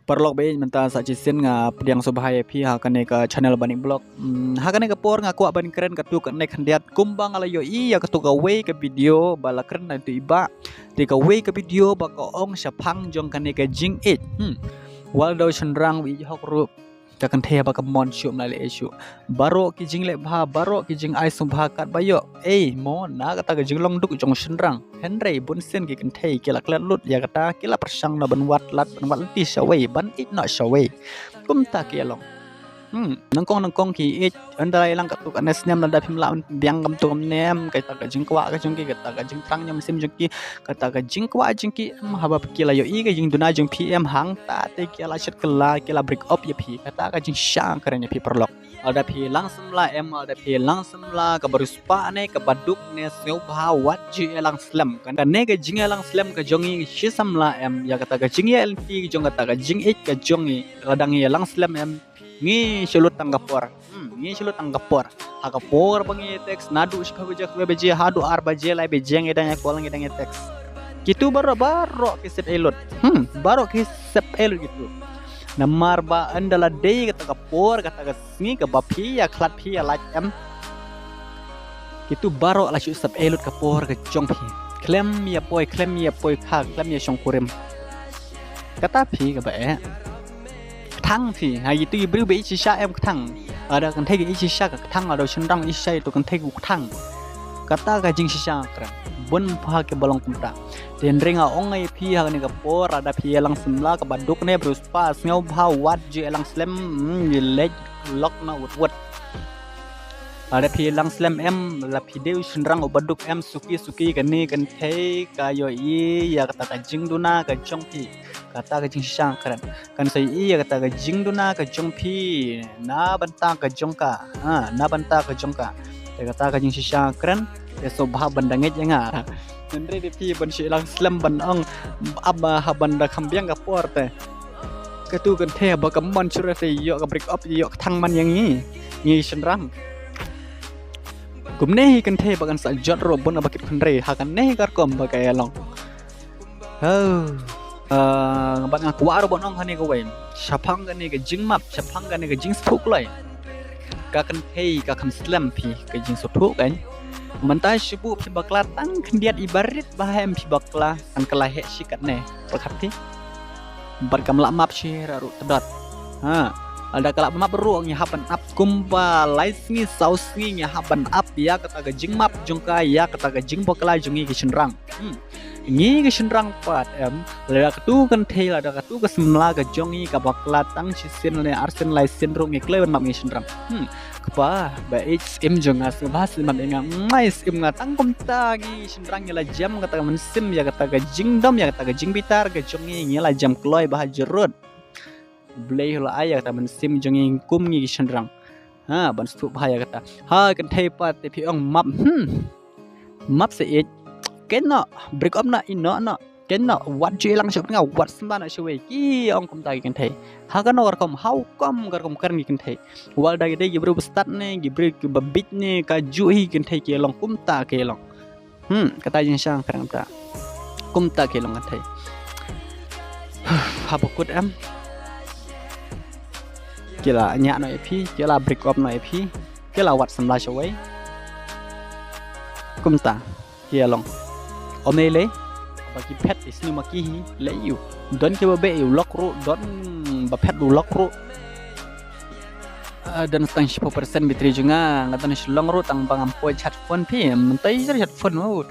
Perlok be menta sa cisin nga pediang subhaya pi ha kane ka channel bani blog ha kane ka por nga kuak ban keren ka tu ka nek handiat kumbang ala yo i ya ka tu ka we ka video bala keren na tu iba ti ka we ka video ba ka ong syapang jong kane ka jing it wal do chenrang wi hok ru ka kan the ba ka mon syum na le syu baro ki jing le bha baro ki jing ai sum bha kat ba yo mo na ka ta ka jing long duk jong chenrang henry bun sen ki kan the ki la klat lut ya ka ta ki la persang na ban wat lat ban wat ti shawai ban it no shawai kum ta ki long nangkong ki it andai lang ka tu ka nes nem da phim la biang kam tu kam nem ka ta ka jing kwa ka jong ki ka ta ka jing trang nyam sim jong ki ka ta ka jing kwa jing ki ha ba ki la yo i ka jing duna jong pm hang ta te ki la chat kala ki la break up ya phi ka ta ka jing shang karen ya phi perlok ada phi langsam la ada phi langsam la ka baru spa ne ka baduk ne seu bha wat ji lang slam kan ne ka jing lang slam ka jong i shisam la ya ka ta ka jing ya lp jong ka ta ka jing it ka jong i ladang ya lang slam ngi sulut tanggapor ngi sulut tanggapor hakapor bangi teks nadu shka bejak beje hadu ar baje lai bejeng edanya kolang edanya teks gitu baro ki sep elot baro ki sep elot gitu namar ba andala dei kata kapor kata ngi ke bapi ya klat pi ya like gitu baro la sep elot kapor ke jong pi klem ya poi kha klem ya shong kurem kata pi ke ba thang thì hay tu ibru be ichi sha em thang ada kan thai ichi sha ka thang ada chendang ichi sha itu kan thai ku thang kata ka jing sha kran bun pha ke balong kumta den renga ongai phi ha ni ka por ada phi lang simla ka baduk ne brus pas ngau bha wat je lang slem ye leg lok na wat ada phi lang slem em la phi deu chendang o baduk em suki kan ni kan thai ka yo i ya kata ka jing duna ka chong phi kata ka jing shang kran kan sai iya kata ka jing duna ka jong pi na banta ka jongka na banta ka jongka kata ka jing shang kran ya sobha bandanget yanga nendre de pi ban shi lang slam ban ong abba ha banda khambyang ka porte ka tu kan the ba ka mon chura se yo ka break up yo thang man yang ngi chenrang kumne hi kan the ba kan sa jot ro bon abakit khandre ha kan ne kar kom ba ka long bạn ngạc quá rồi bọn ông hắn này có vậy chapang cái này cái jing map chapang cái này cái jing thuốc lại các kan hey các kan slam pi cái jing thuốc kan mentai sibu pi bakla tang kendiat ibarit bahem pi bakla kan kalah he sikat ne perhati berkam la map shi raru tedat ada kalak map ruang nya haban up kumpa laisngi sausngi nya haban up ya kata ga jing map jongka ya kata ga jing bakla jongi ki chenrang ngi ke chenrang pat lada katu kan the lada katu ke semla ke jongi ka bakla tang sisin le arsen lai syndrome ngi kleban map ngi chenrang kapa ba im jonga sebas mat enga mais im nga tang komta ngi chenrang la jam kata men sim ya kata ga jing dom ya kata ga jing bitar ke jongi ngi la jam kloy bah jerut blay la aya kata men sim jongi kum ngi chenrang ban stu bahaya kata kan the pat te pi ong map se kena break up na ino na kena wat je lang shop nga wat samba na shwe ki ong kum ta kan thai ha kan or kom how kom gar kom kan kan thai wal da de gibru start ne gibru ki babit ne ka ju hi kan thai ke long kum ta ke long kata jing sang kan ta kum ta ke long kan thai ha bokut am kila nya no epi kila break up no epi kila wat samba shwe kum ta ke long omele bagi pet isni makihi leyu don ke babe yu lokru don ba pet du lokru dan tang 10% bitri junga ngatan long ru tang bangam poi chat phone pi mentai chat phone mau